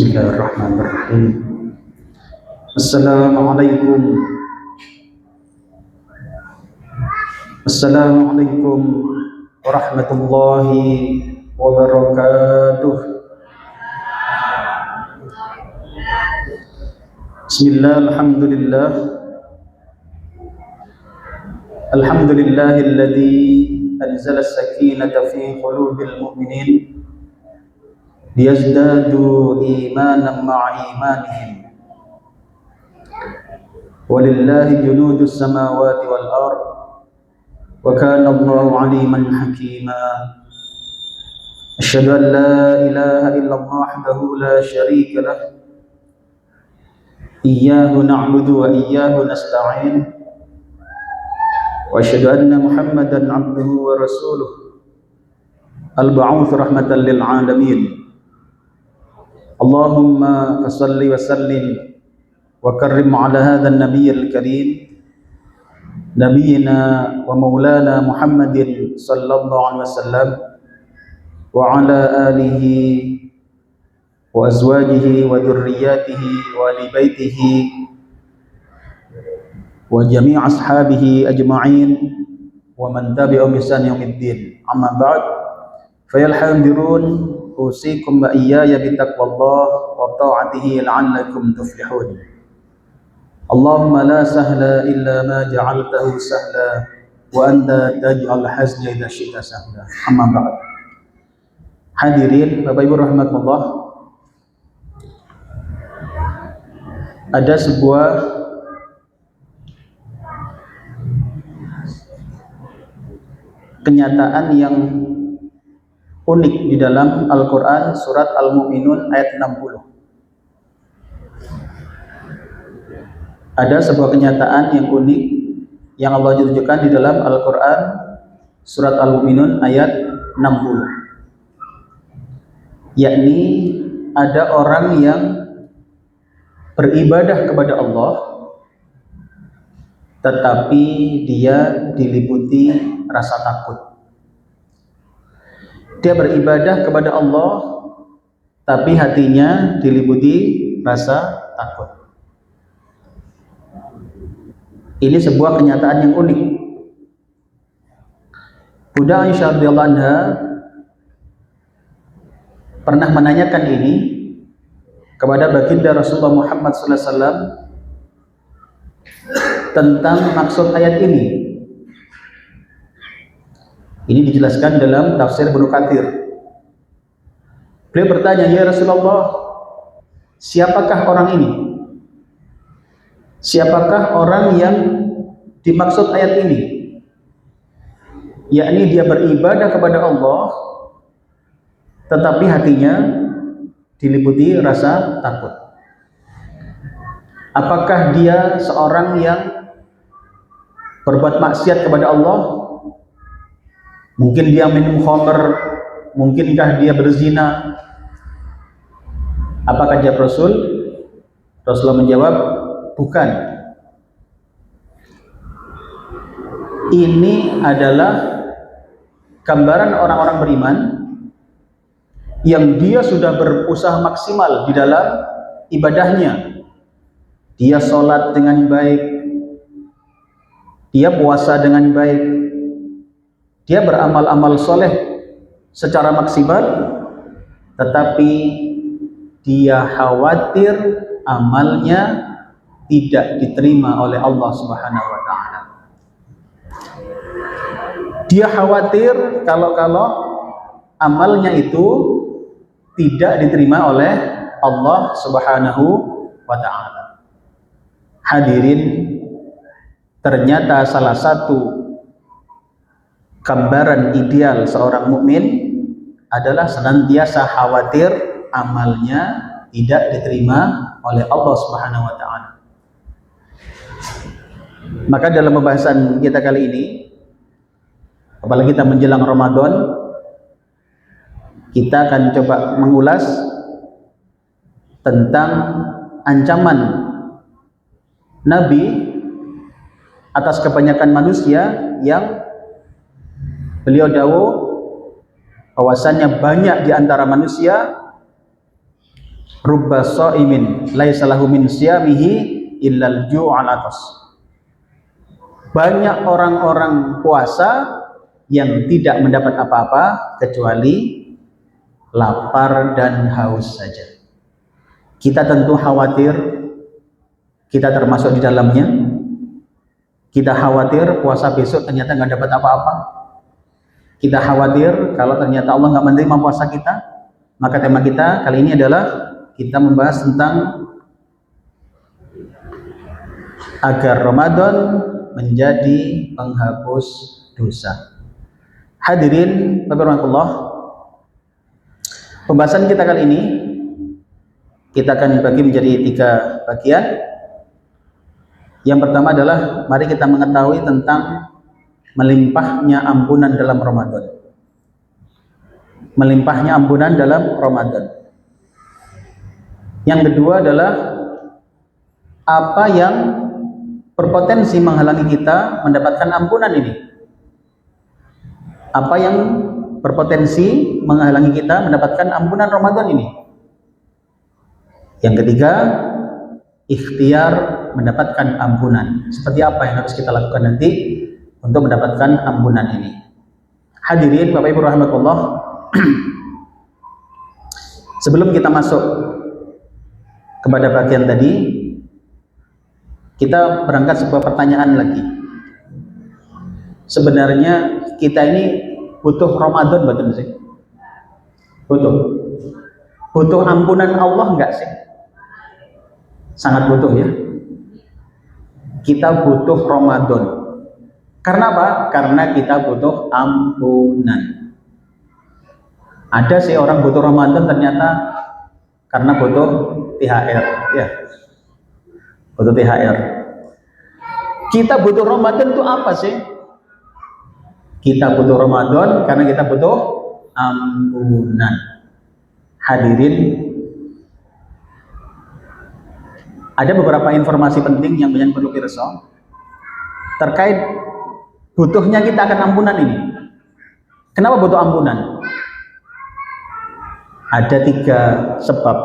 Bismillahirrahmanirrahim. Assalamualaikum. Assalamualaikum warahmatullahi wabarakatuh. Bismillah, alhamdulillah. Alhamdulillahilladzi anzala as-sakinata fi qulubil mu'minin liyazdadu imanan ma'a imanihim. Walillahi junudus samawati wal ard wa kana Allahu 'aliman hakima. Asyhadu an la ilaha illallah wahdahu la syarika lah. Iyyahu na'budu wa iyyahu nasta'in. Wa asyhadu anna Muhammadan 'abduhu wa rasuluh al-ba'uts rahmatan lil 'alamin. Allahumma salli wa sallim wa karrim ala hadha an-nabiy al-karim nabiyyina wa maulana Muhammadin sallallahu alaihi wasallam wa ala alihi wa azwajihi wa dhurriyyatihi wa ali baitihi wa jami' ashabihi ajma'in wa man tabi'ahum bi ihsan yaumiddin. Amma ba'd, fayal hadirun usikum wa iyaya bitaqwallah wa ta'atihi la'allakum tuflihun. Allahumma la sahla illa ma ja'altahu sahla wa anta taj'al hazna idza syi'ta sahla. Amma ba'd. Hadirin Bapak Ibu rahimakumullah, ada sebuah kenyataan yang unik di dalam Al-Quran surat Al-Mu'minun ayat 60. Ada sebuah kenyataan yang unik yang Allah tunjukkan di dalam Al-Quran surat Al-Mu'minun ayat 60, yakni ada orang yang beribadah kepada Allah tetapi dia diliputi rasa takut. Dia beribadah kepada Allah tapi hatinya diliputi rasa takut. Ini sebuah kenyataan yang unik. Bunda Aisyah radhiyallahu anha pernah menanyakan ini kepada baginda Rasulullah Muhammad sallallahu alaihi wasallam tentang maksud ayat ini. Ini dijelaskan dalam tafsir Ibnu Katsir. Beliau bertanya, "Ya Rasulullah, siapakah orang ini? Siapakah orang yang dimaksud ayat ini?" Yakni dia beribadah kepada Allah tetapi hatinya diliputi rasa takut. Apakah dia seorang yang berbuat maksiat kepada Allah? Mungkin dia minum khamr, mungkinkah dia berzina? Apa kata Rasul? Rasulullah menjawab, bukan. Ini adalah gambaran orang-orang beriman yang dia sudah berusaha maksimal di dalam ibadahnya. Dia sholat dengan baik, dia puasa dengan baik, dia beramal-amal soleh secara maksimal, tetapi dia khawatir amalnya tidak diterima oleh Allah Subhanahu wa ta'ala. Dia khawatir kalau amalnya itu tidak diterima oleh Allah Subhanahu wa ta'ala. Hadirin, ternyata salah satu gambaran ideal seorang mukmin adalah senantiasa khawatir amalnya tidak diterima oleh Allah Subhanahu wa taala. Maka dalam pembahasan kita kali ini, apalagi kita menjelang Ramadan, kita akan coba mengulas tentang ancaman Nabi atas kebanyakan manusia yang beliau dawuh bahwasannya banyak di antara manusia Rubba shaimin laisa lahu min siyamihi illal ju'al atas. Banyak orang-orang puasa yang tidak mendapat apa-apa kecuali lapar dan haus saja. Kita tentu khawatir kita termasuk di dalamnya. Kita khawatir puasa besok ternyata nggak dapat apa-apa. Kita khawatir kalau ternyata Allah nggak menerima puasa kita. Maka tema kita kali ini adalah kita membahas tentang agar Ramadan menjadi penghapus dosa. Hadirin Allah, pembahasan kita kali ini kita akan bagi menjadi 3 bagian. Yang pertama adalah mari kita mengetahui tentang melimpahnya ampunan dalam Ramadan. Melimpahnya ampunan dalam Ramadan. Yang kedua adalah apa yang berpotensi menghalangi kita mendapatkan ampunan ini. Apa yang berpotensi menghalangi kita mendapatkan ampunan Ramadan ini. Yang ketiga, ikhtiar mendapatkan ampunan. Seperti apa yang harus kita lakukan nanti untuk mendapatkan ampunan ini. Hadirin Bapak Ibu rahimakumullah. Sebelum kita masuk kepada bagian tadi, kita berangkat sebuah pertanyaan lagi. Sebenarnya kita ini butuh Ramadan betul sih? Butuh ampunan Allah enggak sih? Sangat butuh ya. Kita butuh Ramadan. Karena apa? Karena kita butuh ampunan. Ada sih orang butuh Ramadan ternyata karena butuh THR, ya. Butuh THR. Kita butuh Ramadan itu apa sih? Kita butuh Ramadan karena kita butuh ampunan. Hadirin, ada beberapa informasi penting yang banyak perlu pirsa terkait butuhnya kita akan ampunan ini. Kenapa butuh ampunan? Ada 3 sebab.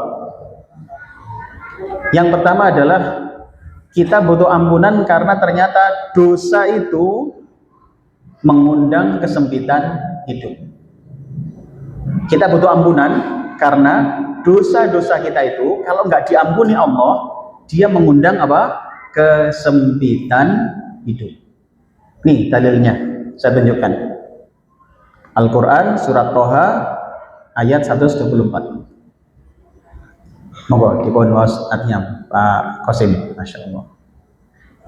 Yang pertama adalah kita butuh ampunan karena ternyata dosa itu mengundang kesempitan hidup. Kita butuh ampunan karena dosa-dosa kita itu kalau nggak diampuni Allah, dia mengundang apa? Kesempitan hidup. Nih dalilnya, saya tunjukkan. Al-Quran surat Toha ayat 124. Monggo dipun waos artinya Pak Qasim, Masya Allah.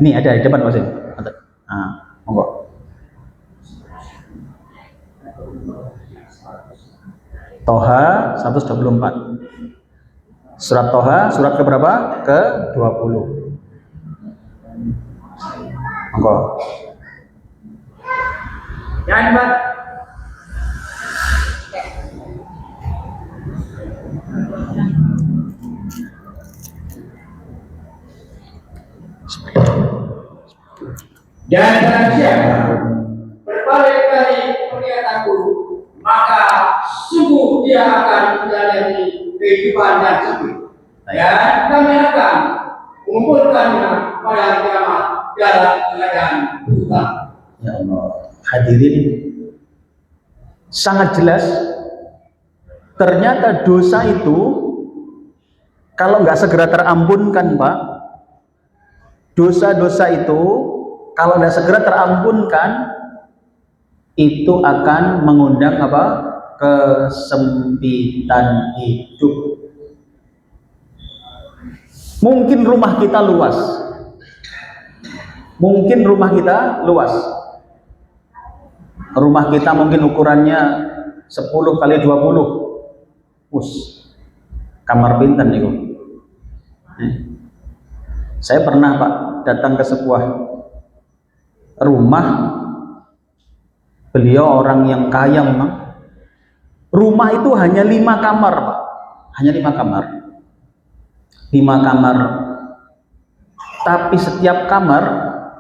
Ini ada di depan Qasim. Monggo. Toha 124. Surat Toha, surat keberapa? Ke-20. Monggo. Jangan Pak. Dan barang siapa berbalik dari perlihatanku, maka sungguh dia akan menjalani kehidupan yang sempit. Dan kami akan mengumpulkannya pada kiamat dalam keadaan buta. Ya Allah, hadirin, sangat jelas ternyata dosa itu kalau nggak segera terampunkan, Pak, dosa-dosa itu kalau nggak segera terampunkan itu akan mengundang apa? Kesempitan hidup. Mungkin rumah kita luas. Rumah kita mungkin ukurannya 10 kali 20. Kamar pinten niku. Saya pernah Pak datang ke sebuah rumah, beliau orang yang kaya memang. Rumah itu hanya 5 kamar Pak, hanya 5 kamar. 5 kamar, tapi setiap kamar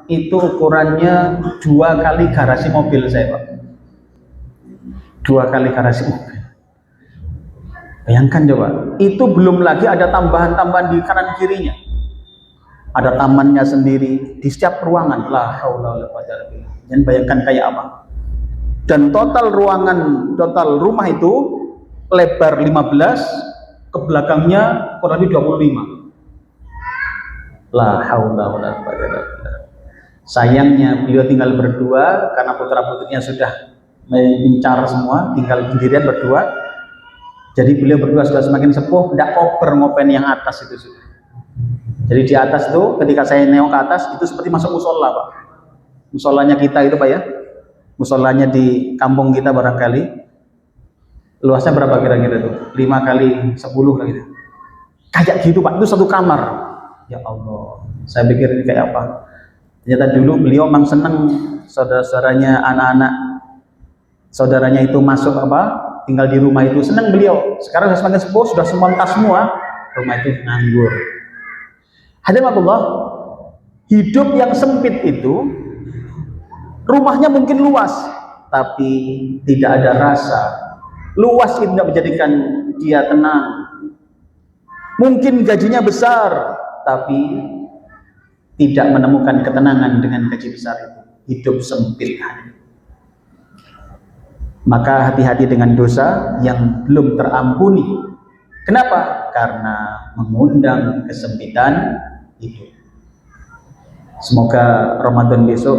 itu ukurannya 2 kali garasi mobil saya Pak. 2 kali garasi mobil. Bayangkan coba, itu belum lagi ada tambahan-tambahan di kanan kirinya. Ada tamannya sendiri di setiap ruangan. La haula wala quwwata illa billah. Jangan bayangkan kayak apa. Dan total rumah itu lebar 15, ke belakangnya kurang lebih 25. La haula wala quwwata illa billah. Sayangnya beliau tinggal berdua karena putra-putrinya sudah mencar semua, tinggal sendirian berdua. Jadi beliau berdua sudah semakin sepuh, tidak koper ngopen yang atas itu sudah. Jadi di atas itu, ketika saya nengok ke atas, itu seperti masuk musola, Pak. Musolanya kita itu, Pak ya. Musolanya di kampung kita barangkali. Luasnya berapa kira-kira itu? 5 kali 10 lah gitu. Kayak gitu, Pak. Itu satu kamar. Ya Allah. Saya pikir ini kayak apa? Ternyata dulu beliau memang senang saudara-saudaranya, anak-anak saudaranya itu masuk tinggal di rumah itu, senang beliau. Sekarang sudah semakin sepuh, sudah semontas semua, rumah itu nganggur. Hadiratullah, hidup yang sempit itu, rumahnya mungkin luas, tapi tidak ada rasa. Luas itu tidak menjadikan dia tenang. Mungkin gajinya besar, tapi tidak menemukan ketenangan dengan gaji besar itu. Hidup sempit. Maka hati-hati dengan dosa yang belum terampuni. Kenapa? Karena mengundang kesempitan hidup. Semoga Ramadan besok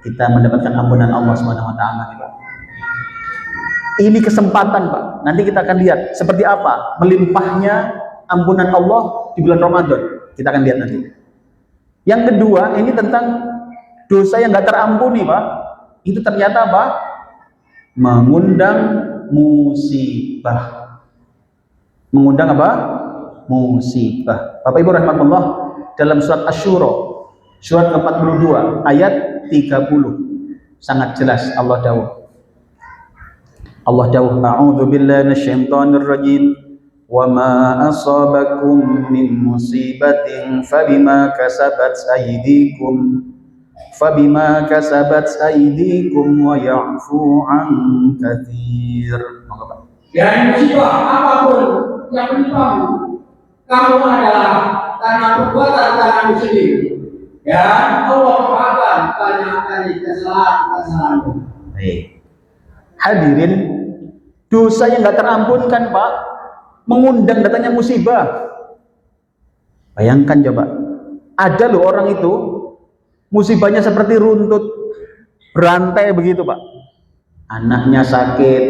kita mendapatkan ampunan Allah SWT. Ini kesempatan, Pak. Nanti kita akan lihat seperti apa melimpahnya ampunan Allah di bulan Ramadan. Kita akan lihat nanti. Yang kedua, ini tentang dosa yang gak terampuni, Pak. Itu ternyata apa? Mengundang musibah. Mengundang apa? Musibah. Bapak Ibu rahmatullah, dalam surat Asy-Syura, surat ke-42 ayat 30 sangat jelas Allah dawuh. A'udzu billahi minasyaitonir rajim. Wa ma asabakum min musibatin fabima kasabat aydikum wa ya'fu an katsir. Dan musibah apapun yang menimpamu, kamu adalah karena perbuatan tanganmu sendiri. Dan Allah maafkan banyak dari kesalahan-kesalahanmu. Hadirin, dosa yang gak terampunkan, Pak, mengundang datangnya musibah. Bayangkan coba, ada loh orang itu musibahnya seperti runtut, berantai begitu, Pak. Anaknya sakit,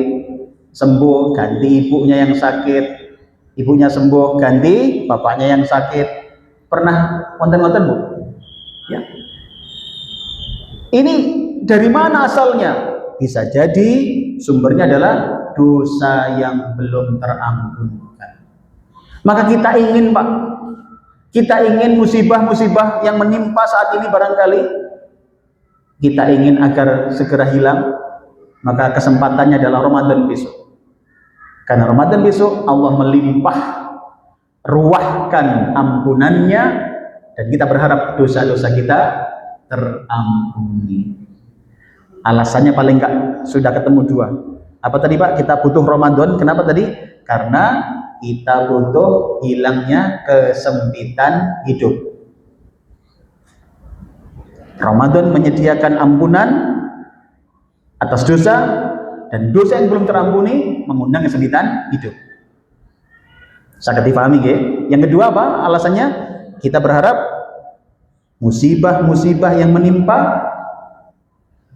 sembuh, ganti ibunya yang sakit. Ibunya sembuh, ganti bapaknya yang sakit. Pernah konten-konten, Bu? Ya. Ini dari mana asalnya? Bisa jadi sumbernya adalah dosa yang belum terampunkan. Maka kita ingin, Pak, kita ingin musibah-musibah yang menimpa saat ini barangkali kita ingin agar segera hilang. Maka kesempatannya adalah Ramadan besok. Karena Ramadan besok Allah melimpah ruahkan ampunannya, dan kita berharap dosa-dosa kita terampuni. Alasannya paling enggak sudah ketemu dua. Apa tadi, Pak? Kita butuh Ramadan. Kenapa tadi? Karena kita butuh hilangnya kesempitan hidup. Ramadan menyediakan ampunan atas dosa, dan dosa yang belum terampuni mengundang kesempitan hidup. Sangat dipahami, ya? Yang kedua apa alasannya? Kita berharap musibah-musibah yang menimpa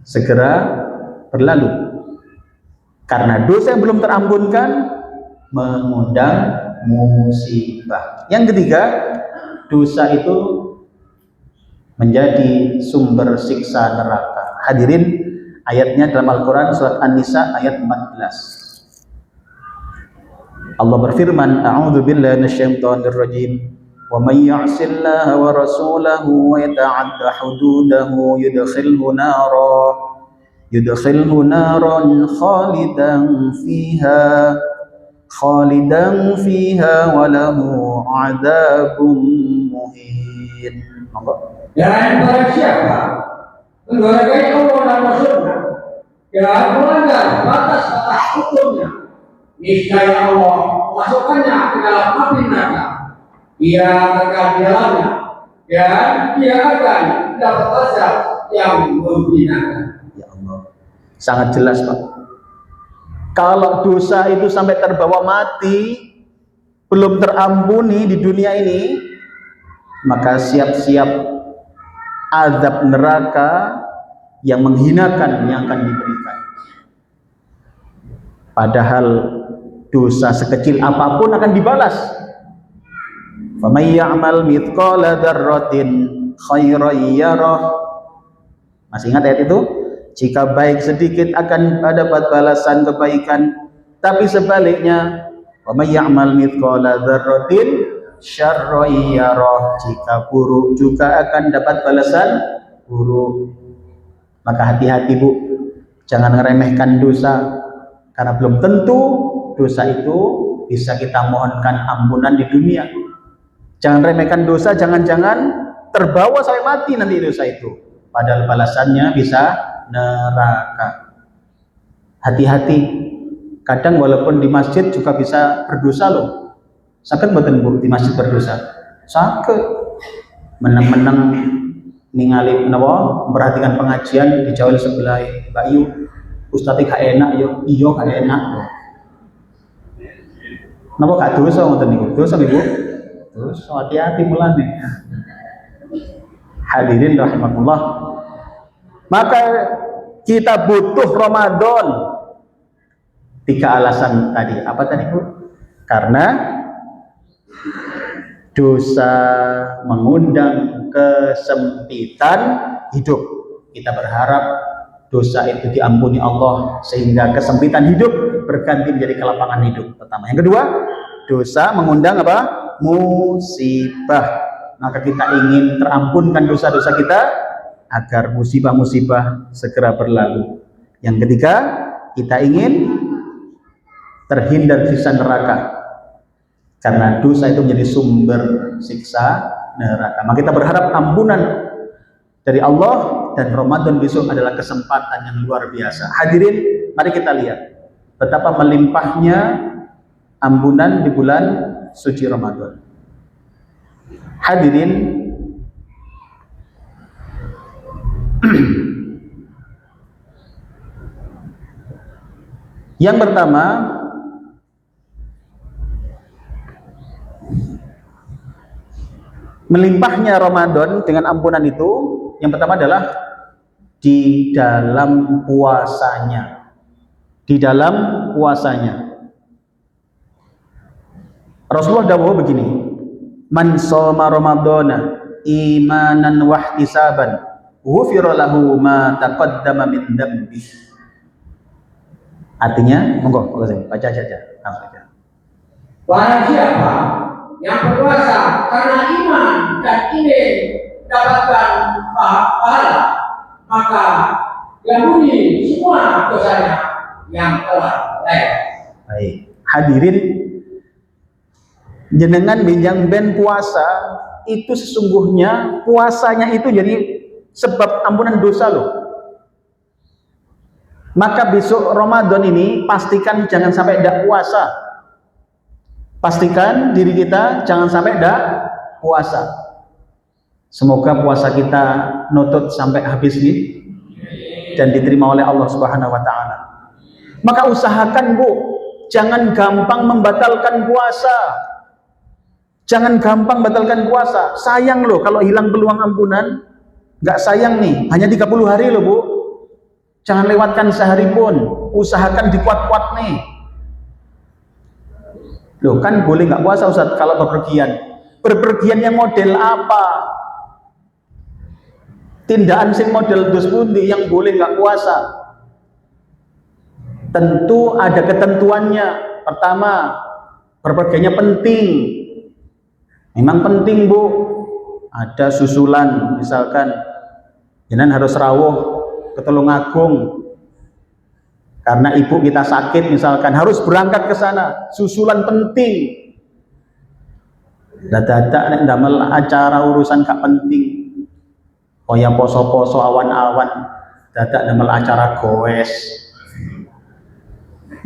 segera berlalu. Karena dosa yang belum terampunkan mengundang musibah. Yang ketiga, dosa itu menjadi sumber siksa neraka. Hadirin, ayatnya dalam Al-Quran surat An-Nisa ayat 14. Allah berfirman, A'udzu billahi minasyaitonir rajim. Wa may ya'sillaha wa rasulahu wa yata'adda hududahu yudkhilhu naran khalidan fiha wa lahu 'adzabun muhin. Dan barang siapa mendurhakai Allah dan Rasulnya dan melanggar batas-batas hukumnya, niscaya Allah memasukkannya ke dalam api neraka. Dia kekal di dalamnya dan dia akan dapat azab yang membinakan. Ya Allah, sangat jelas Pak. Kalau dosa itu sampai terbawa mati, belum terampuni di dunia ini, maka siap-siap azab neraka yang menghinakan yang akan diberikan. Padahal dosa sekecil apapun akan dibalas. Faman ya'mal mithqala dzarratin khairan yarah. Masih ingat ayat itu? Jika baik sedikit akan dapat balasan kebaikan, tapi sebaliknya waman ya'mal mithqala dzarratin syarran yarah. Jika buruk juga akan dapat balasan buruk. Maka hati-hati Bu, jangan meremehkan dosa, karena belum tentu dosa itu bisa kita mohonkan ampunan di dunia. Jangan remehkan dosa, jangan-jangan terbawa sampai mati nanti dosa itu, padahal balasannya bisa neraka. Hati-hati, kadang walaupun di masjid juga bisa berdosa loh. Sakit mboten Bu di masjid berdosa? Sakit. Menang-menang ningali menapa memperhatikan pengajian di jauh sebelah Mbak Yu, Ustadz gak enak yo, iya gak enak loh. Napa gak dosa ngoten niku? Dosa Ibu? Dosa, hati-hati mulane. Hadirin rahimakumullah. Maka kita butuh Ramadan. 3 alasan tadi. Apa tadi Bu? Karena dosa mengundang kesempitan hidup. Kita berharap dosa itu diampuni Allah sehingga kesempitan hidup berganti menjadi kelapangan hidup. Pertama. Yang kedua, dosa mengundang apa? Musibah. Maka kita ingin terampunkan dosa-dosa kita agar musibah-musibah segera berlalu. Yang ketiga, kita ingin terhindar siksa neraka. Karena dosa itu menjadi sumber siksa neraka. Maka kita berharap ampunan dari Allah, dan Ramadan besok adalah kesempatan yang luar biasa. Hadirin, mari kita lihat betapa melimpahnya ampunan di bulan suci Ramadan. Hadirin, yang pertama, melimpahnya Ramadan dengan ampunan itu, yang pertama adalah di dalam puasanya. Di dalam puasanya. Rasulullah dawuh begini, man shoma ramadhana imanan wa ihtisaban ghufira lahu ma taqaddama min dzambi. Artinya, monggo saya baca saja. Barang siapa yang berpuasa karena iman dan ingin dapatkan pahala, maka diampuni semua dosanya yang telah lewat. Baik, hadirin, jenengan binjang ben puasa itu sesungguhnya puasanya itu jadi sebab ampunan dosa loh. Maka besok Ramadan ini pastikan jangan sampai tidak puasa. Pastikan diri kita jangan sampai tidak puasa. Semoga puasa kita nutut sampai habis nih dan diterima oleh Allah Subhanahu wa taala. Maka usahakan Bu, jangan gampang membatalkan puasa. Jangan gampang batalkan puasa. Sayang loh kalau hilang peluang ampunan. Nggak sayang nih, hanya 30 hari loh Bu. Jangan lewatkan sehari pun. Usahakan dikuat-kuat nih. Loh kan boleh nggak puasa Ustaz kalau bepergian. Bepergian yang model apa? Tindakan sing model dos pundi yang boleh nggak puasa? Tentu ada ketentuannya. Pertama, bepergiannya penting. Memang penting Bu. Ada susulan, misalkan jenengan harus rawuh ke Tulungagung karena ibu kita sakit, misalkan harus berangkat ke sana, susulan penting. Dadak nek ndamel acara urusan gak penting. Kaya poso-poso awan-awan, dadak ndamel acara goes.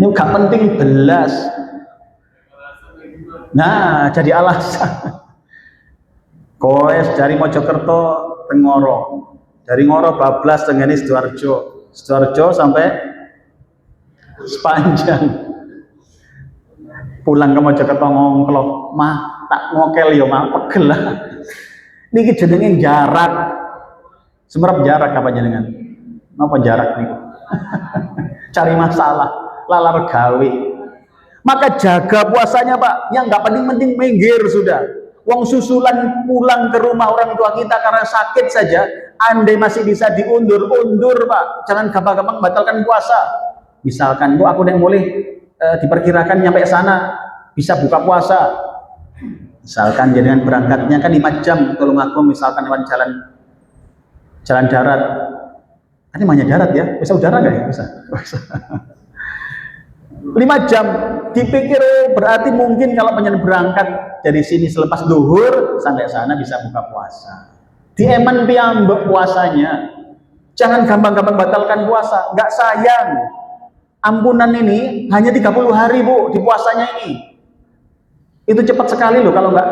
Ini gak penting belas. Nah, jadi alasan. Koes dari Mojokerto teng Ngoro. Dari Ngoro bablas tengene Sidoarjo. Sidoarjo sampai sepanjang. Pulang ke Mojokerto ngongklok, mah tak ngokel ya mah pegel lah. Niki jenenge jarak. Semerap jarak apa jenengan? Napa jarak niku? Cari masalah, lalar gawe. Maka jaga puasanya Pak, yang nggak penting-penting minggir sudah. Wong susulan pulang ke rumah orang tua kita karena sakit saja, andai masih bisa diundur Pak. Jangan gampang-gampang batalkan puasa. Misalkan, Bu aku yang boleh diperkirakan nyampe sana bisa buka puasa. Misalkan dengan berangkatnya kan 5 jam, tolong aku misalkan lewat jalan darat. Ini namanya darat ya? Bisa udara nggak ya? Bisa. 5 jam dipikir berarti mungkin kalau pengen berangkat dari sini selepas duhur sampai sana bisa buka puasa. Dieman piambek puasanya. Jangan gampang-gampang batalkan puasa, nggak sayang. Ampunan ini hanya 30 hari Bu di puasanya ini. Itu cepat sekali loh, kalau nggak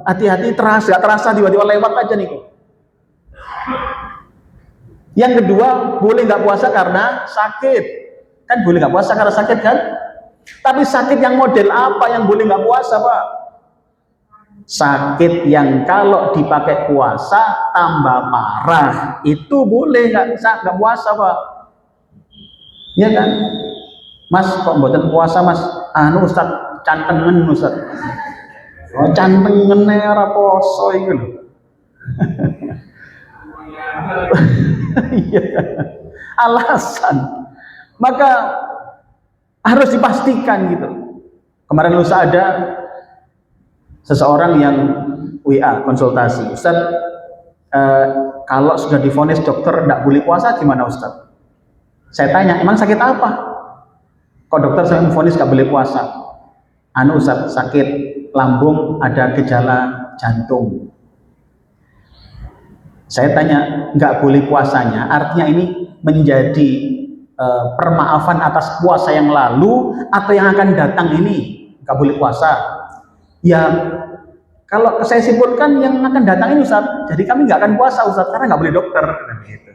hati-hati nggak terasa tiba-tiba lewat aja nih. Yang kedua, boleh nggak puasa karena sakit. Kan boleh nggak puasa karena sakit kan? Tapi sakit yang model apa yang boleh nggak puasa Pak? Sakit yang kalau dipakai puasa tambah parah, itu boleh nggak puasa Pak? Iya kan? Mas kok mboten puasa Mas? Anu Ustaz, cantengen Ustaz. Oh cantengen ora poso iku lho. Iya. Alasan. Maka harus dipastikan gitu. Kemarin lusa ada seseorang yang WA konsultasi, Ustaz, kalau sudah divonis dokter tidak boleh puasa gimana Ustaz? Saya tanya, emang sakit apa? Kok dokter saya memvonis nggak boleh puasa? Anu Ustaz, sakit lambung, ada gejala jantung. Saya tanya, nggak boleh puasanya, artinya ini menjadi permaafan atas puasa yang lalu atau yang akan datang ini nggak boleh puasa? Ya kalau saya simpulkan yang akan datang ini Ustaz, jadi kami nggak akan puasa Ustaz karena nggak boleh dokter gitu.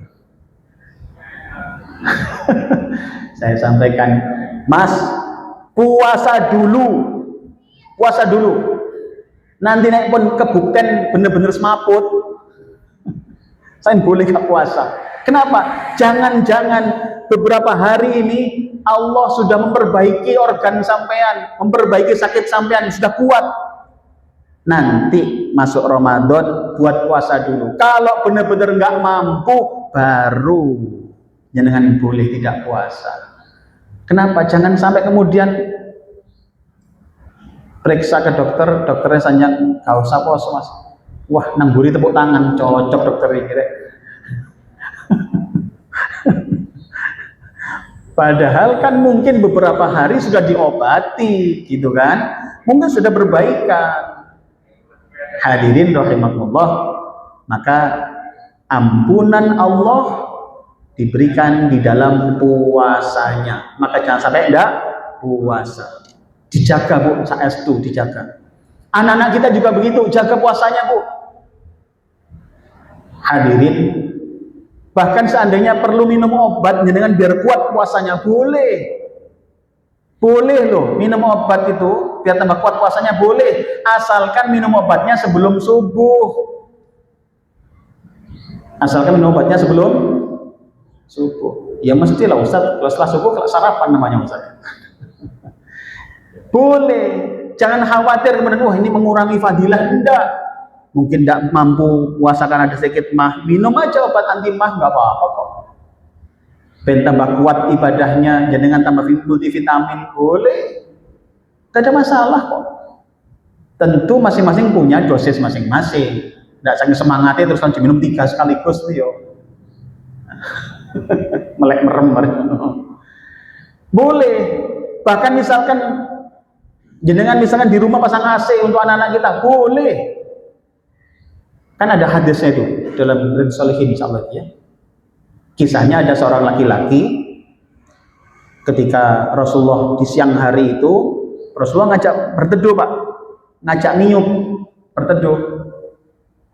Saya sampaikan, Mas puasa dulu nanti naik pun kebukten bener-bener semaput saya boleh nggak puasa. Kenapa? Jangan-jangan beberapa hari ini Allah sudah memperbaiki organ sampean, memperbaiki sakit sampean, sudah kuat. Nanti masuk Ramadan buat puasa dulu. Kalau benar-benar nggak mampu, baru jangan boleh tidak puasa. Kenapa? Jangan sampai kemudian periksa ke dokter, dokternya tanya, gak usah puasa Mas. Wah, nang buri tepuk tangan, cocok dokter ini. Padahal kan mungkin beberapa hari sudah diobati, gitu kan? Mungkin sudah berbaikan. Hadirin rahimakumullah, maka ampunan Allah diberikan di dalam puasanya. Maka jangan sampai enggak puasa. Dijaga Bu, saestu dijaga. Anak-anak kita juga begitu, jaga puasanya Bu. Hadirin, bahkan seandainya perlu minum obat dengan biar kuat puasanya, boleh loh, minum obat itu biar tambah kuat puasanya boleh, asalkan minum obatnya sebelum subuh. Ya mestilah Ustaz, setelah subuh sarapan namanya Ustaz. Boleh, jangan khawatir kemudian wah ini mengurangi fadilah, enggak. Mungkin tidak mampu puasa karena ada sedikit mah, minum aja obat anti mah, nggak apa-apa kok. Ben tambah kuat ibadahnya, jangan tambah multivitamin, boleh, tidak ada masalah kok. Tentu masing-masing punya dosis masing-masing. Tidak saking semangatnya terus kan diminum 3 sekaligus tuh yo. Melek merem. Boleh. Bahkan misalkan jenengan misalkan di rumah pasang AC untuk anak-anak kita, boleh. Kan ada hadisnya itu dalam Riyadhus Shalihin insyaallah ya. Kisahnya ada seorang laki-laki ketika Rasulullah di siang hari itu, Rasulullah ngajak berteduh Pak. ngajak niup berteduh.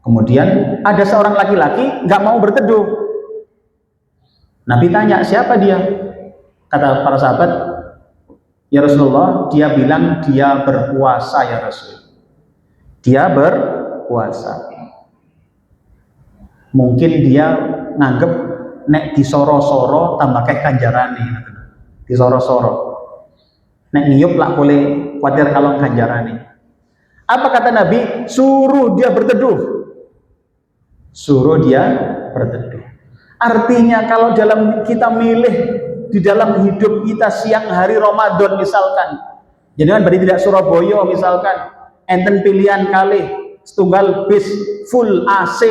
Kemudian ada seorang laki-laki nggak mau berteduh. Nabi tanya, siapa dia? Kata para sahabat, ya Rasulullah, dia bilang dia berpuasa ya Rasul. Dia berpuasa. Mungkin dia nganggep nek disoro-soro tambah kayak kanjarane. Disoro-soro. Nek ngiyup lah boleh khawatir kalau kanjarane. Apa kata Nabi? Suruh dia berteduh. Suruh dia berteduh. Artinya kalau dalam kita milih di dalam hidup kita siang hari Ramadan misalkan, jangan berarti tidak Surabaya misalkan, enten pilihan kali setunggal bis full AC,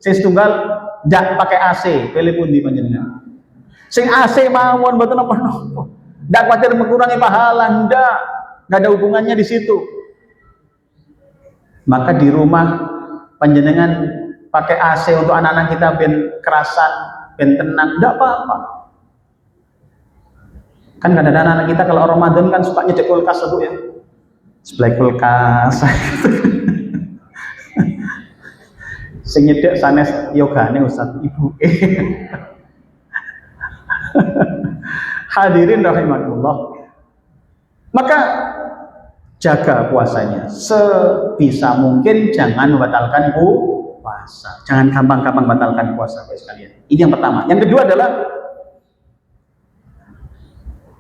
sing setunggal ndak pakai AC, pilih pundi panjenengan? Sing AC mawon mboten napa-napa. Ndak khawatir mengurangi pahala, ndak ada hubungannya di situ. Maka di rumah panjenengan pakai AC untuk anak-anak kita ben kerasan, ben tenang, enggak apa-apa. Kan kadang-kadang anak kita kalau Ramadan kan suka nyedek kulkas Bu ya. Sebelah kulkas. Sing nyedek sanes yogane Ustaz Ibu. Hadirin rahimakumullah. Maka jaga puasanya. Sebisa mungkin jangan membatalkan puasa. Jangan gampang-gampang batalkan puasa sekalian. Ini yang pertama. Yang kedua adalah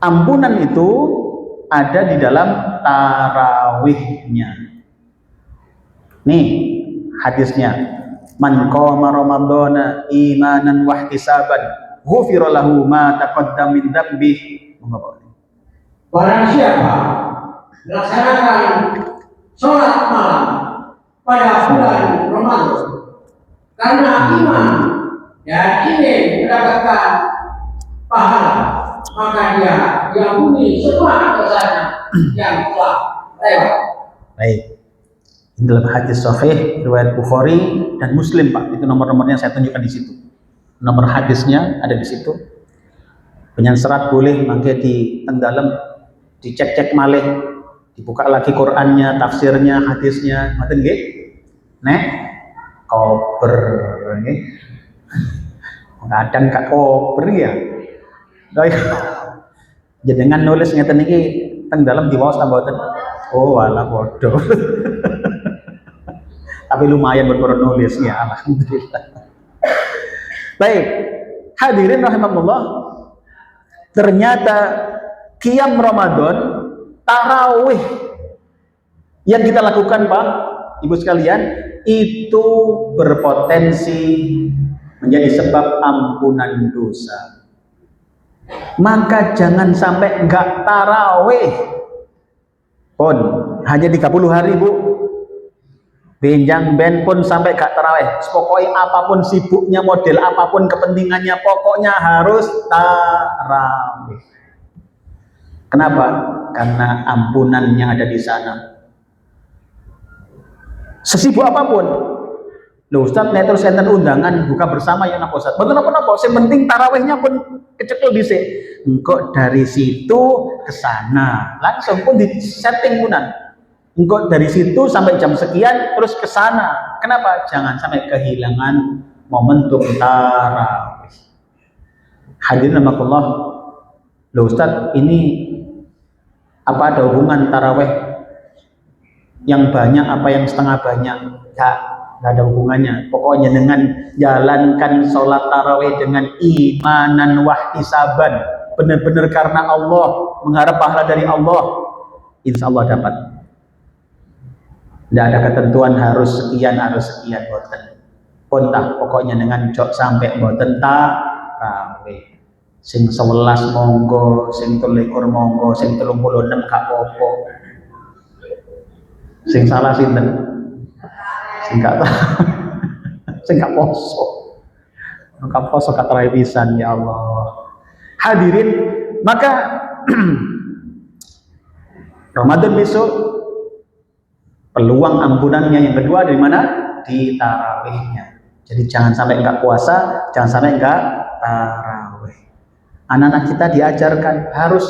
ampunan itu ada di dalam tarawihnya. Nih hadisnya, man qama ramadhana imanan wa ihtisaban ghufira lahu ma taqaddama min dzambihi. Barang siapa melaksanakan sholat malam pada bulan Ramadan karena iman dan ingin mendapatkan pahala, maka dia diampuni semua dosanya yang telah lewat. Baik. Ini dalam hadis sahih riwayat Bukhari dan Muslim Pak. Itu nomor-nomornya saya tunjukkan di situ. Nomor hadisnya ada di situ. Penyan serat boleh mangke di dalam dicek-cek malih, dibuka lagi Qur'annya, tafsirnya, hadisnya, ngoten nggih. Nek koper nggih. Kadang kak koper ya. Jenengan nulis ngeten iki teng dalam diwaos ta mboten? Oh, alah bodoh. Tapi lumayan buat nulis ya, alhamdulillah. Baik, hadirin rahimakumullah. Ternyata qiyam Ramadan, tarawih yang kita lakukan Pak, Ibu sekalian, itu berpotensi menjadi sebab ampunan dosa. Maka jangan sampai enggak tarawih pun hanya 30 hari Bu, benjang ben pun sampai enggak tarawih. Pokoknya apapun sibuknya, model apapun kepentingannya, pokoknya harus tarawih. Kenapa? Karena ampunannya ada di sana. Sesibuk apapun. Loh Ustaz, nek terus enten undangan buka bersama ya napa Ustaz? Mboten napa-napa, sing penting tarawihnya pun kecekel dhisik. Engko dari situ ke sana. Langsung pun di setting punan. Engko dari situ sampai jam sekian terus ke sana. Kenapa? Jangan sampai kehilangan momentum tarawih. Hadirin rahimakumullah. Loh Ustaz, ini apa ada hubungan tarawih yang banyak apa yang setengah banyak? Nggak ada hubungannya. Pokoknya dengan jalankan sholat tarawih dengan imanan wahtisaban, benar-benar karena Allah, mengharap pahala dari Allah, insya Allah dapat. Tidak ada ketentuan harus sekian boten. Pontah pokoknya dengan jok sampai boten tarawih. Sing 11 monggo, sing 23 monggo, sing 36 gak apa-apa. Sing salah sinten? Sing gak sing gak poso. Gak poso gak tarawih pisan ya Allah. Hadirin, maka Ramadan besok peluang ampunannya yang kedua dari mana? Di tarawihnya. Jadi jangan sampai enggak puasa, jangan sampai enggak tarawih. Anak-anak kita diajarkan harus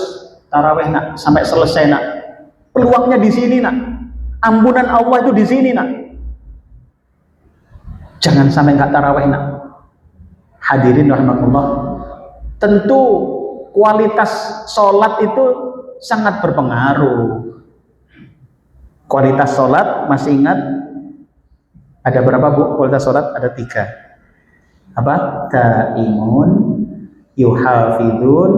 tarawih nak sampai selesai nak. Peluangnya di sini nak. Ampunan Allah itu di sini, nak. Jangan sampai nggak tarawih, nak. Hadirin rahmatullah. Tentu kualitas sholat itu sangat berpengaruh. Kualitas sholat, masih ingat ada berapa, Bu? Kualitas sholat ada 3. Apa? Daimun, yuhafidun,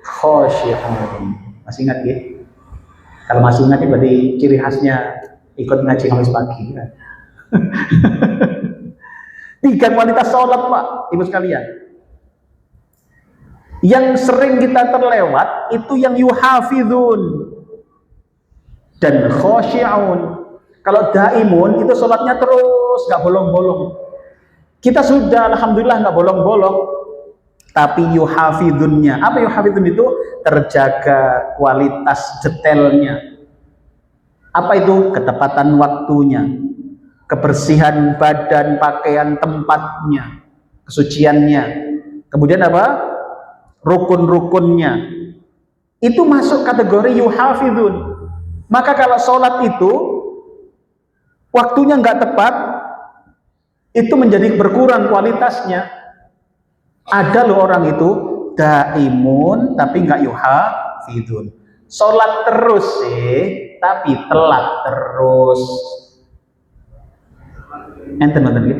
khosyi'un. Masih ingat ya? Kalau masih ingat, berarti ciri khasnya ikut ngaji Kamis pagi. 3 kualitas sholat, Pak, Ibu sekalian. Yang sering kita terlewat itu yang yuhafidun dan khosyi'un. Kalau daimun itu sholatnya terus, nggak bolong-bolong. Kita sudah alhamdulillah nggak bolong-bolong, tapi yuhafidunnya, apa yuhafidun itu? Terjaga kualitas detailnya. Apa itu? Ketepatan waktunya, kebersihan badan, pakaian, tempatnya, kesuciannya. Kemudian apa? Rukun-rukunnya. Itu masuk kategori yuhafidun. Maka kalau sholat itu waktunya nggak tepat, itu menjadi berkurang kualitasnya. Ada loh orang itu daimun tapi nggak yuhafidun. Sholat terus sih, tapi telat terus. Enten ya.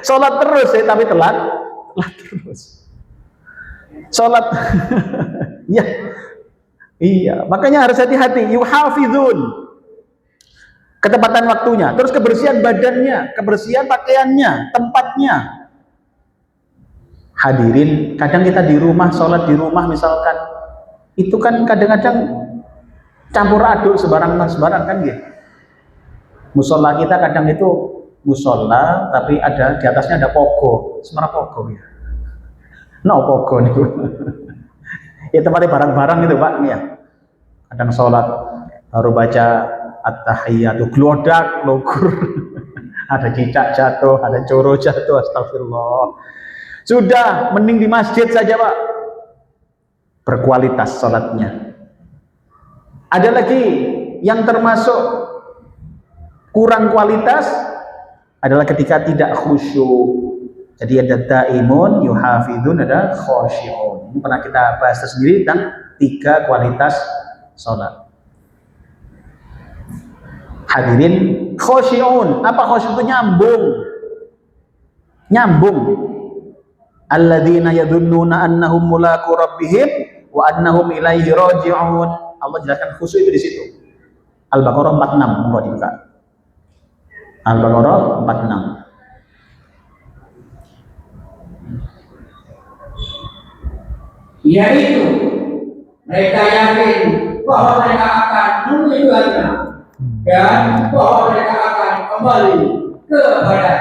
Sholat terus sih, tapi telat terus. Sholat, ya, iya. Makanya harus hati-hati. Yuhafidun, ketepatan waktunya, terus kebersihan badannya, kebersihan pakaiannya, tempatnya. Hadirin, kadang kita di rumah, sholat di rumah misalkan, itu kan kadang-kadang campur aduk sembarang kan gitu. Musola kita kadang itu musola, tapi ada di atasnya ada pogo, semara pogo ya. No pogo nih. Ya tempatnya barang-barang itu, Pak, ya. Kadang sholat baru baca at-tahiyyatu, glodak, logur. Ada cicak jatuh, ada coro jatuh, astagfirullah. Sudah, mending di masjid saja, Pak. Berkualitas sholatnya. Ada lagi yang termasuk kurang kualitas adalah ketika tidak khusyuk. Jadi ada daimun, yuhafidun, ada khosyi'un. Ini pernah kita bahas sendiri tentang 3 kualitas sholat. Hadirin, khosyi'un. Apa khosyi'un itu? Nyambung. Alladzina yadhunnuna annahum mulaqu rabbihim wa annahum ilaihi raji'un. Allah jelaskan khusyuk itu di situ. Al-Baqarah 46, monggo dibuka. Al-Baqarah 46. Yaitu mereka yakin bahwa mereka akan menuju Tuhannya dan bahwa mereka akan kembali kepada.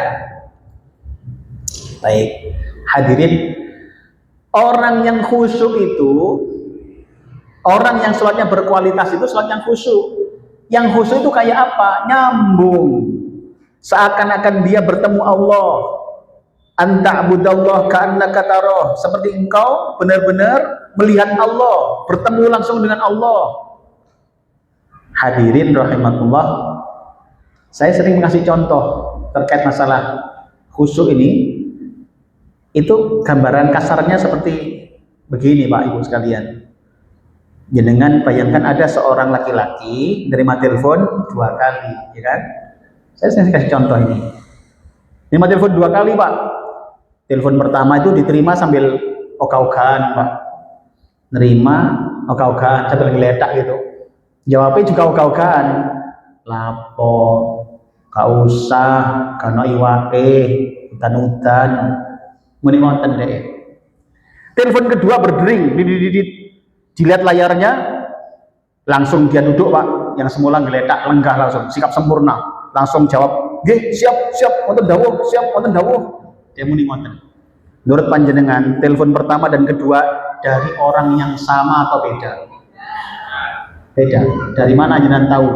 Baik, hadirin, orang yang khusyuk itu, orang yang sholatnya berkualitas itu sholat yang khusyuk. Yang khusyuk itu kayak apa? Nyambung. Seakan-akan dia bertemu Allah. Anta'budallah ka'annaka tarah, seperti engkau benar-benar melihat Allah, bertemu langsung dengan Allah. Hadirin rahimakumullah, saya sering mengasih contoh terkait masalah khusyuk ini. Itu gambaran kasarnya seperti begini, Pak Ibu sekalian. Jenengan bayangkan ada seorang laki-laki menerima telepon 2 kali, ya kan? Saya sering kasih contoh ini. Terima telepon 2 kali, Pak. Telepon pertama itu diterima sambil ogah-ogahan, Pak. Nerima ogah-ogahan sambil ngeletak gitu. Jawabnya juga ogah-ogahan. Lapo, gak usah, gak ono iwake, udan-udan. Muni ngoten deh. Telepon kedua berdering, dilihat layarnya, langsung dia duduk, Pak. Yang semula ngeletak, lenggah langsung, sikap sempurna. Langsung jawab, "Nggih, siap, wonten dawuh, siap, wonten dawuh." Dia muni ngoten. Menurut panjenengan, telepon pertama dan kedua dari orang yang sama atau beda? Beda. Dari mana jenengan tahu?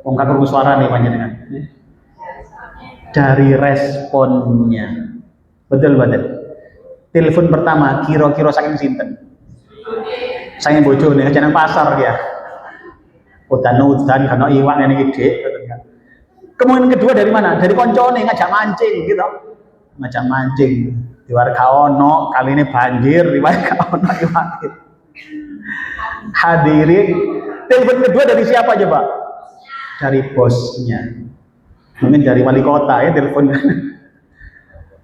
Wong kakrungu suarane panjenengan. Dari responnya. Betul. Telepon pertama kira-kira saking sinten? Saking bojone, jeneng pasar dia. udan-udan karena iwak ini gede. Kemungkinan kedua dari mana? Dari koncone ngajak mancing gitu. Ngajak mancing. Diwar kaono, kali ini banjir, diwar kaono iwak. Hadirin, telepon kedua dari siapa aja Pak? Dari bosnya. Mungkin dari wali kota ya telepon.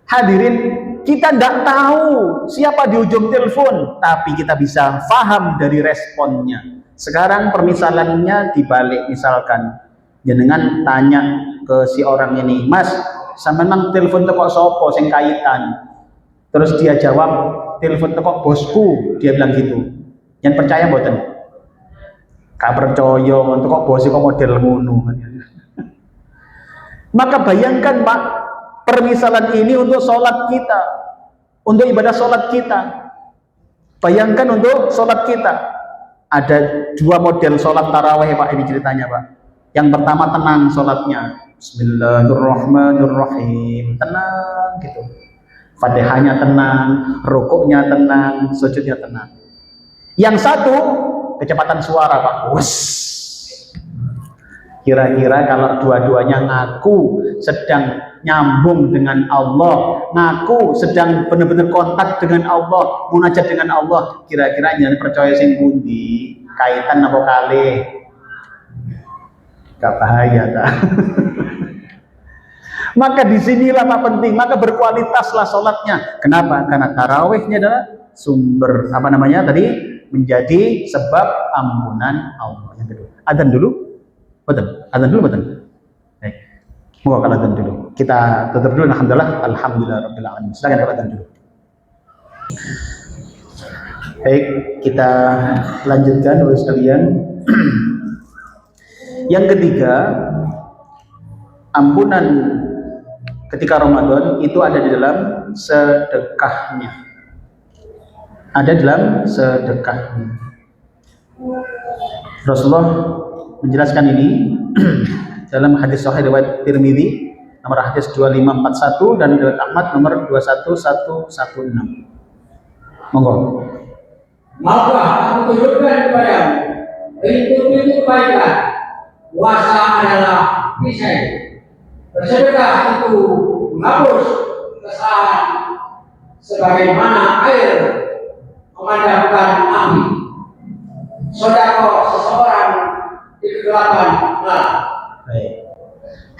Hadirin, kita tidak tahu siapa di ujung telepon, tapi kita bisa paham dari responnya. Sekarang permisalannya dibalik, misalkan jenengan tanya ke si orang ini, Mas, sama nang telepon teko sopo sing kaitan. Terus dia jawab, telepon teko bosku, dia bilang gitu. Yang percaya mboten? Gak percaya, teko bosku kok model ngono. Maka bayangkan Pak, permisalan ini untuk sholat kita, untuk ibadah sholat kita. Bayangkan untuk sholat kita, ada dua model sholat taraweh Pak, ini ceritanya Pak. Yang pertama tenang sholatnya, Bismillahirrahmanirrahim, tenang gitu. Fatihahnya tenang, rukuknya tenang, sujudnya tenang. Yang satu kecepatan suara Pak, wes. Kira-kira kalau dua-duanya ngaku sedang nyambung dengan Allah, ngaku sedang benar-benar kontak dengan Allah, munajat dengan Allah, kira-kira jangan percaya sing pundi, kaitan apa kali? Gak bahaya tak? Maka disinilah Pak penting, maka berkualitaslah sholatnya. Kenapa? Karena tarawihnya adalah sumber apa namanya tadi, menjadi sebab ampunan Allah. Yang kedua, adzan dulu. Betul, adzan dulu betul. Baik. Mau kalau adzan dulu. Kita tutup dulu. Alhamdulillah rabbil alamin. Silakan kalau adzan dulu. Baik, kita lanjutkan oleh sekalian. Yang ketiga, ampunan ketika Ramadan itu ada di dalam sedekahnya. Ada dalam sedekahnya. Rasulullah menjelaskan ini dalam hadis sahih riwayat Tirmidzi nomor hadis 2541 dan riwayat Ahmad nomor 21116. Monggo. Maka aku tunjukkan kepadamu pintu-pintu kebaikan. Puasa adalah perisai. Bersedekah itu menghapus kesalahan sebagaimana air memadamkan api. Sedekah seseorang di kegelapan malam. Baik.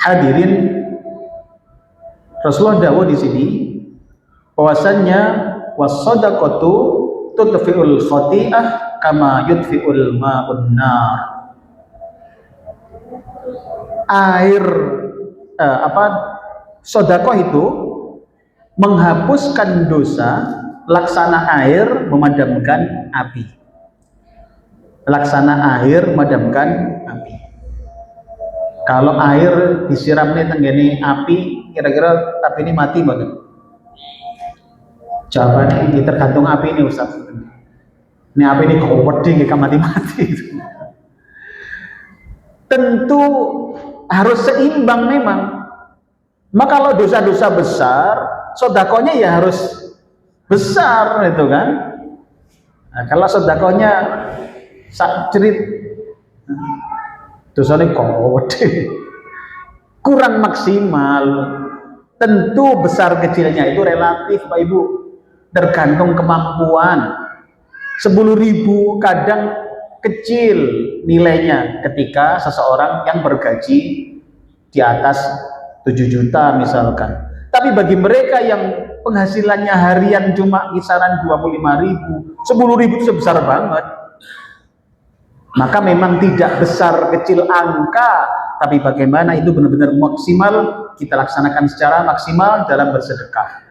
Hadirin, Rasulullah dawuh di sini bahwasannya was-shadaqatu tudfi'ul khati'ah kama yudfi'ul ma'un nar. Air sedekah itu menghapuskan dosa laksana air memadamkan api. Laksana air memadamkan api. Kalau air disiramnya tenggene api, kira-kira api ini mati banget. Jawaban ini tergantung api ini Ustaz. Ini api ini kok wedi nggak mati-mati. Tentu harus seimbang memang. Maka kalau dosa-dosa besar, sedekahnya ya harus besar itu kan. Nah, kalau sedekahnya sak cerit, dosanya kok kurang maksimal. Tentu besar kecilnya itu relatif Pak Ibu, tergantung kemampuan. 10.000 kadang kecil nilainya ketika seseorang yang bergaji di atas 7 juta misalkan. Tapi bagi mereka yang penghasilannya harian cuma kisaran 25.000, 10.000 itu besar banget. Maka memang tidak besar kecil angka, tapi bagaimana itu benar-benar maksimal kita laksanakan secara maksimal dalam bersedekah.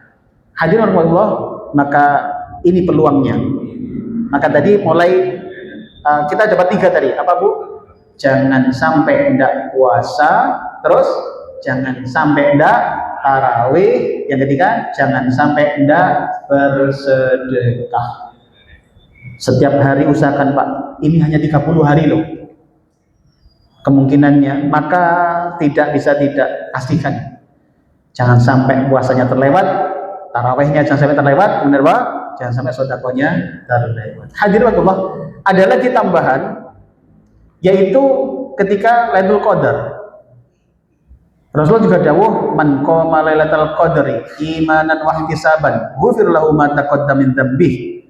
Hadirin Allah, maka ini peluangnya. Maka tadi mulai kita dapat 3 tadi, apa Bu? Jangan sampai hendak puasa, terus jangan sampai hendak tarawih, yang ketiga jangan sampai hendak bersedekah. Setiap hari usahakan Pak, ini hanya 30 hari loh kemungkinannya, maka tidak bisa tidak pastikan jangan sampai puasanya terlewat, tarawihnya jangan sampai terlewat, benar Pak? Jangan sampai sedekahnya terlewat. Hadirin Allah, ada lagi tambahan yaitu ketika Lailatul Qadar. Rasulullah juga dawuh, man qama Lailatul Qadri imanan wa ihtisaban ghufir lahu ma taqaddama min dzambih.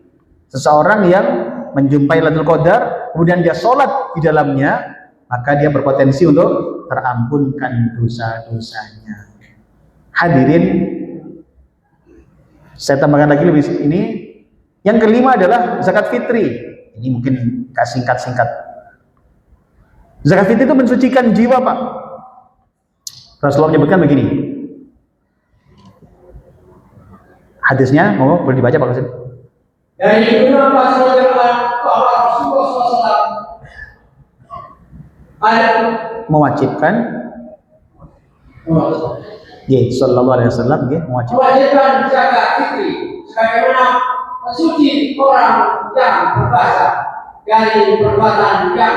Seseorang yang menjumpai Lailatul Qadar kemudian dia sholat di dalamnya, maka dia berpotensi untuk terampunkan dosa-dosanya. Hadirin, saya tambahkan lagi lebih ini. Yang kelima adalah zakat fitri. Ini mungkin singkat-singkat. Zakat fitri itu mensucikan jiwa, Pak. Rasulullah menyebutkan begini. Hadisnya, boleh dibaca Pak Qasim? Dari Ibnu Abbas bahwa Rasulullah SAW mewajibkan sallallahu alaihi wasallam mewajibkan zakat fitri sebagaimana mensuci orang yang berpuasa dari perbuatan yang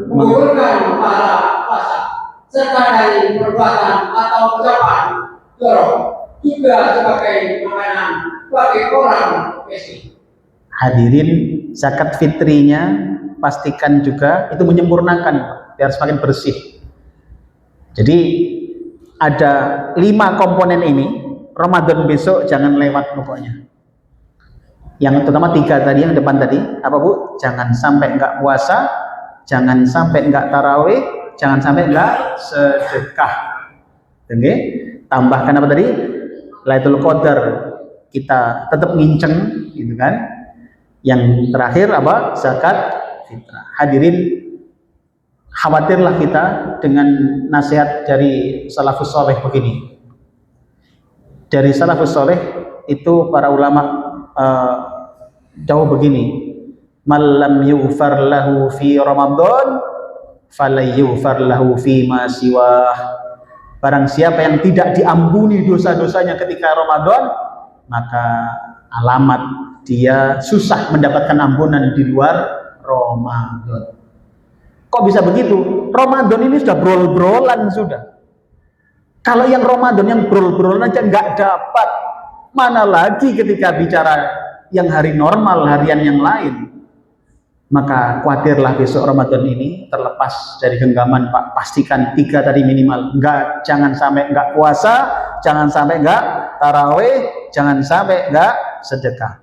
menggugurkan para puasa serta dari perbuatan atau ucapan jorok, juga sebagai makanan bagi orang miskin. Hadirin, zakat fitrinya pastikan juga itu menyempurnakan biar semakin bersih. Jadi ada 5 komponen ini. Ramadan besok jangan lewat pokoknya. Yang terutama 3 tadi, yang depan tadi, apa Bu? Jangan sampai enggak puasa, jangan sampai enggak tarawih, jangan sampai enggak sedekah. Oke? Tambahkan apa tadi? Lailatul Qadar kita tetap nginceng, gitu kan? Yang terakhir apa? Zakat fitrah. Hadirin, khawatirlah kita dengan nasihat dari salafus saleh begini. Dari salafus saleh itu para ulama jauh begini, malam yughfar lahu fi Ramadan falay yughfar lahu fi ma siwah. Barang siapa yang tidak diampuni dosa-dosanya ketika Ramadan, maka alamat dia susah mendapatkan ampunan di luar Ramadan. Kok bisa begitu? Ramadan ini sudah brol-brolan sudah. Kalau yang Ramadan yang brol-brolan aja nggak dapat, mana lagi ketika bicara yang hari normal, harian yang lain. Maka khawatirlah besok Ramadan ini terlepas dari genggaman, Pak. Pastikan 3 tadi minimal. Jangan sampai nggak puasa, jangan sampai nggak tarawih, jangan sampai nggak sedekah.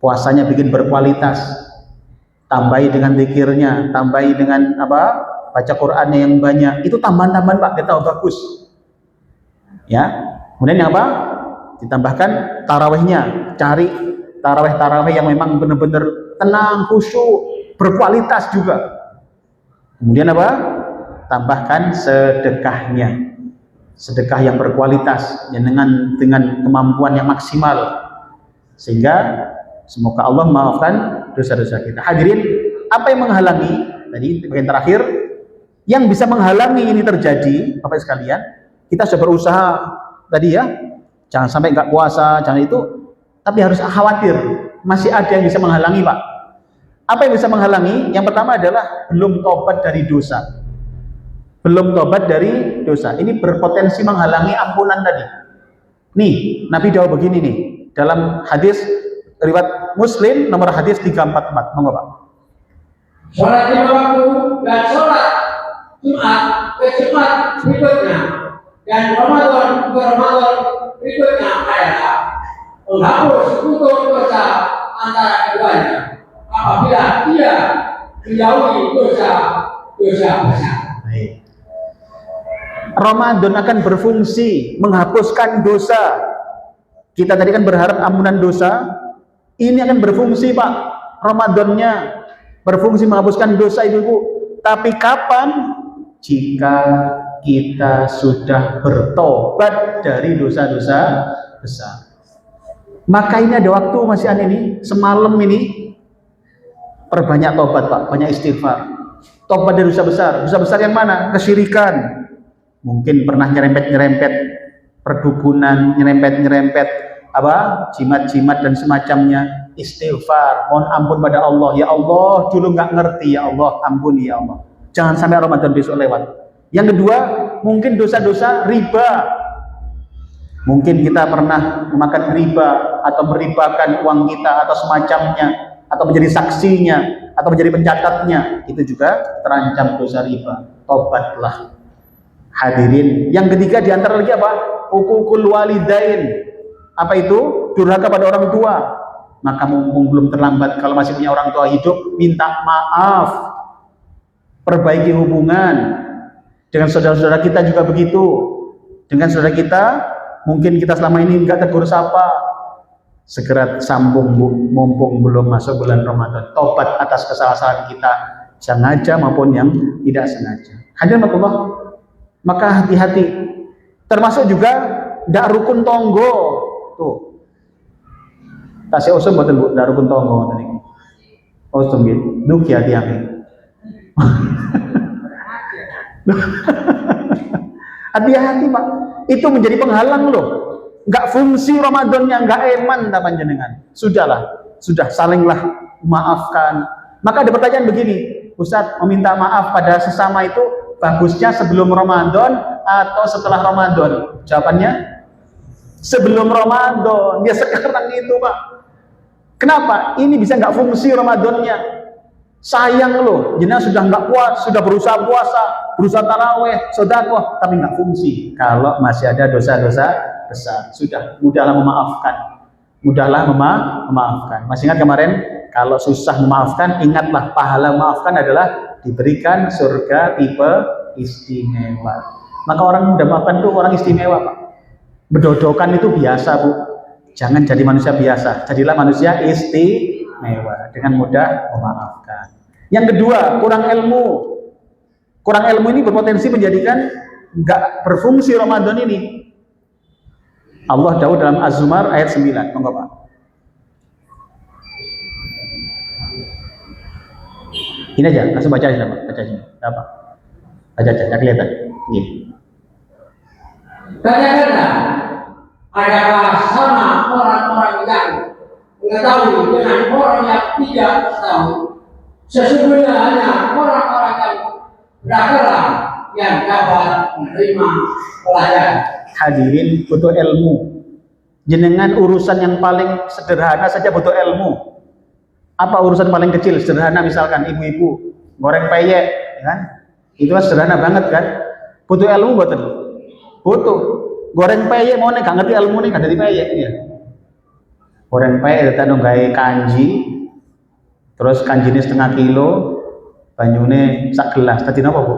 Puasanya bikin berkualitas. Tambahi dengan zikirnya, tambahi dengan apa? Baca Qur'annya yang banyak. Itu tambahan-tambahan, Pak, kita bagus. Ya. Kemudian yang apa? Ditambahkan tarawihnya. Cari tarawih yang memang benar-benar tenang, khusyuk, berkualitas juga. Kemudian apa? Tambahkan sedekahnya. Sedekah yang berkualitas ya, dengan kemampuan yang maksimal. Sehingga semoga Allah memaafkan dosa-dosa kita. Hadirin, apa yang menghalangi? Tadi bagian terakhir, yang bisa menghalangi ini terjadi, Bapak sekalian, kita sudah berusaha tadi ya, jangan sampai nggak puasa, jangan itu, tapi harus khawatir, masih ada yang bisa menghalangi, Pak. Apa yang bisa menghalangi? Yang pertama adalah belum tobat dari dosa. Belum tobat dari dosa. Ini berpotensi menghalangi ampunan tadi. Nih, Nabi dawuh begini nih, dalam hadis riwayat Muslim nomor hadis 344. Monggo, Pak. Sholat 5 waktu dan sholat Jumat ke Jumat berikutnya dan Ramadan ke Ramadan berikutnya adalah menghapus untuk dosa antara keduanya apabila dia menjauhi dosa besar. Baik. Ramadan akan berfungsi menghapuskan dosa. Kita tadi kan berharap ampunan dosa. Ini akan berfungsi, Pak. Ramadannya berfungsi menghapuskan dosa, Ibu. Tapi kapan? Jika kita sudah bertobat dari dosa-dosa besar. Maka ini ada waktu masih ada ini, semalam ini perbanyak tobat, Pak, banyak istighfar. Tobat dari dosa besar. Dosa besar yang mana? Kesyirikan. Mungkin pernah nyerempet-nyerempet perdukunan, nyerempet-nyerempet apa? Jimat-jimat dan semacamnya. Istighfar, mohon ampun pada Allah. Ya Allah, dulu nggak ngerti, ya Allah, ampuni ya Allah. Jangan sampai Ramadan besok lewat. Yang kedua, mungkin dosa-dosa riba. Mungkin kita pernah memakan riba atau meribakan uang kita atau semacamnya. atau menjadi saksinya, atau menjadi pencatatnya, itu juga terancam dosa riba. Tobatlah. Hadirin, yang ketiga diantara lagi apa? Hukukul walidain. Apa itu? Durhaka pada orang tua. Maka mumpung belum terlambat, kalau masih punya orang tua hidup, minta maaf, perbaiki hubungan. Dengan saudara-saudara kita juga begitu. Dengan saudara kita, mungkin kita selama ini enggak tegur sapa, segera sambung mumpung belum masuk bulan Ramadan. Tobat atas kesalahan kita, sengaja maupun yang tidak sengaja. Hadirin Allah, maka hati-hati. Termasuk juga ndak rukun tonggo. Tuh. Tasih usum boten Bu, ndak rukun tonggo ngoten niku. Usum gitu. Duki hati-hati. Hati-hati Pak, itu menjadi penghalang loh. Enggak fungsi Ramadannya, enggak eman ta panjenengan. Sudahlah, sudah salinglah maafkan. Maka ada pertanyaan begini, Ustadz, meminta maaf pada sesama itu bagusnya sebelum Ramadan atau setelah Ramadan? Jawabannya sebelum Ramadan. Dia sekarang itu Pak. Kenapa? Ini bisa nggak fungsi Ramadannya. Sayang loh, jenengan sudah nggak puas, sudah berusaha puasa, berusaha taraweh, sedekah, tapi nggak fungsi. Kalau masih ada dosa-dosa besar, sudah mudahlah memaafkan, mudahlah memaafkan. Masih ingat kemarin, kalau susah memaafkan, ingatlah pahala memaafkan adalah diberikan surga tipe istimewa. Maka orang mudah memaafkan itu orang istimewa Pak. Berdodokan itu biasa Bu, jangan jadi manusia biasa, jadilah manusia istimewa dengan mudah memaafkan. Yang kedua, kurang ilmu. Kurang ilmu ini berpotensi menjadikan nggak berfungsi Ramadan ini. Allah jauh dalam Az-Zumar ayat 9. Monggo Pak. Ini aja, langsung baca aja Pak. Baca aja. Apa? Baca aja, nggak kelihatan. Ini. Kadang-kadang adakah sama orang-orang yang mengetahui dengan orang yang tidak tahu? Sesungguhnya hanya orang-orang yang beragama yang dapat menerima pelajaran. Hadirin, butuh ilmu. Jenengan urusan yang paling sederhana saja butuh ilmu. Apa urusan paling kecil? Sederhana, misalkan ibu-ibu goreng peyek, ya kan? Itu sederhana banget kan? Butuh ilmu buatan. Butuh. Goreng peyek mau nih, gak ngerti ilmu nih, gak jadi peyek ya. Goreng peyek, kita nunggai kanji. Terus kanjine setengah kilo, banyune sak gelas. Tadi napa Bu?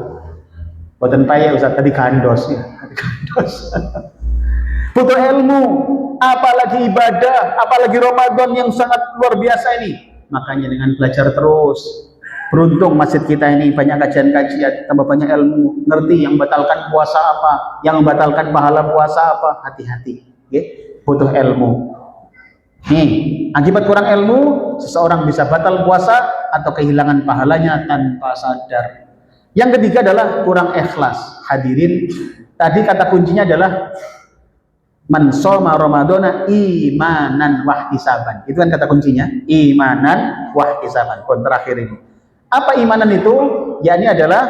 Boten payah Ustaz, tadi gandos ya. Gandos. Butuh ilmu, apalagi ibadah, apalagi Ramadan yang sangat luar biasa ini. Makanya dengan belajar terus. Beruntung masjid kita ini banyak kajian-kajian, tambah banyak ilmu, ngerti yang membatalkan puasa apa, yang membatalkan pahala puasa apa. Hati-hati, okay? Butuh ilmu. Nih, akibat kurang ilmu, seseorang bisa batal puasa atau kehilangan pahalanya tanpa sadar. Yang ketiga adalah kurang ikhlas. Hadirin, tadi kata kuncinya adalah man shoma ramadhana imanan wahtisaban. Itu kan kata kuncinya, imanan wahtisaban. Poin terakhir ini. Apa imanan itu? Yakni adalah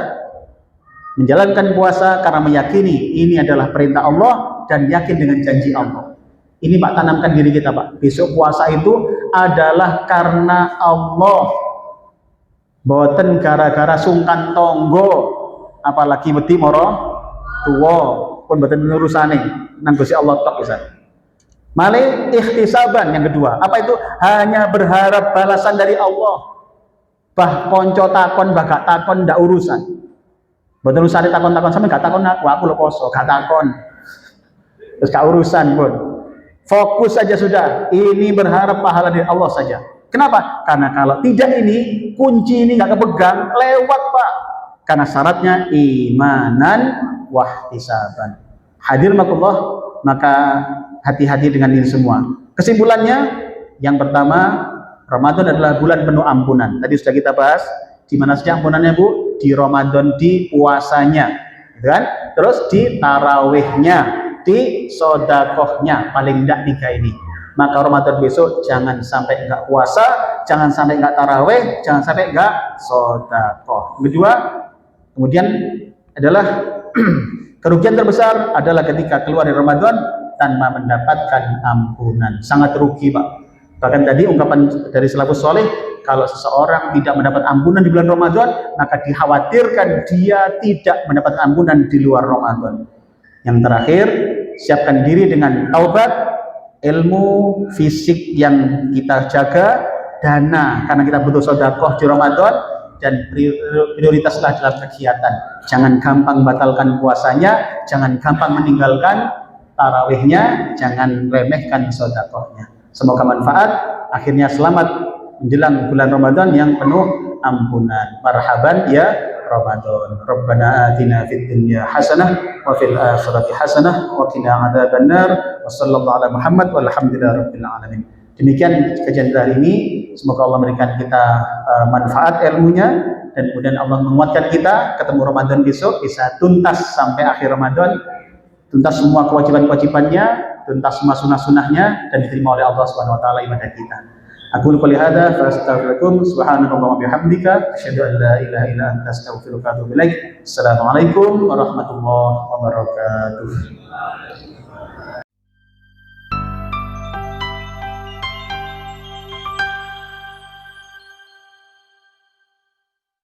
menjalankan puasa karena meyakini ini adalah perintah Allah dan yakin dengan janji Allah. Ini Pak, tanamkan diri kita Pak. Besok puasa itu adalah karena Allah. Boten gara-gara sungkan tonggo, apalagi wedi moro tuwa pun boten urusane nang Gusti Allah tok pisan. Male ikhtisaban yang kedua. Apa itu? Hanya berharap balasan dari Allah. Bah konco takon, bah gak takon ndak urusan. Boten urusane takon-takon sampe gak takon aku lho poso, gak takon. Terus gak urusan pun. Fokus saja sudah. Ini berharap pahala dari Allah saja. Kenapa? Karena kalau tidak ini, kunci ini nggak kepegang, lewat Pak. Karena syaratnya imanan wahtisaban. Hadir makullah, maka hati-hati dengan ini semua. Kesimpulannya, yang pertama, Ramadan adalah bulan penuh ampunan. Tadi sudah kita bahas. Di mana saja ampunannya Bu? Di Ramadan, di puasanya, gitu kan? Terus di tarawihnya, di sodakohnya, paling tidak 3 ini. Maka Ramadan besok jangan sampai enggak puasa, jangan sampai enggak taraweh, jangan sampai enggak sodakoh. Kedua, kemudian adalah kerugian terbesar adalah ketika keluar dari Ramadan tanpa mendapatkan ampunan. Sangat rugi Pak. Bahkan tadi ungkapan dari salafus soleh, kalau seseorang tidak mendapat ampunan di bulan Ramadan, maka dikhawatirkan dia tidak mendapat ampunan di luar Ramadan. Yang terakhir, siapkan diri dengan taubat, ilmu, fisik yang kita jaga, dana karena kita butuh sedekah di Ramadan, dan prioritaslah dalam kegiatan. Jangan gampang batalkan puasanya, jangan gampang meninggalkan tarawihnya, jangan remehkan sedekahnya. Semoga manfaat. Akhirnya selamat menjelang bulan Ramadan yang penuh ampunan. Marhaban ya Ramadan. Rabbana atina fid dunya hasanah wa fil akhirati hasanah wa qina adzabannar. Wa sallallahu ala Muhammad walhamdulillahi rabbil alamin. Demikian kajian hari ini. Semoga Allah memberikan kita manfaat ilmunya, dan kemudian Allah menguatkan kita ketemu Ramadan besok bisa tuntas sampai akhir Ramadan, tuntas semua kewajiban-kewajibannya, tuntas semua sunnah-sunnahnya, dan diterima oleh Allah Subhanahu wa taala ibadah kita. Aku qouli hadza fa astaghfirukum subhanallahi wa bihamdika asyhadu an la ilaha illa anta astaghfiruka wa atubu ilaik. Assalamualaikum warahmatullahi wabarakatuh.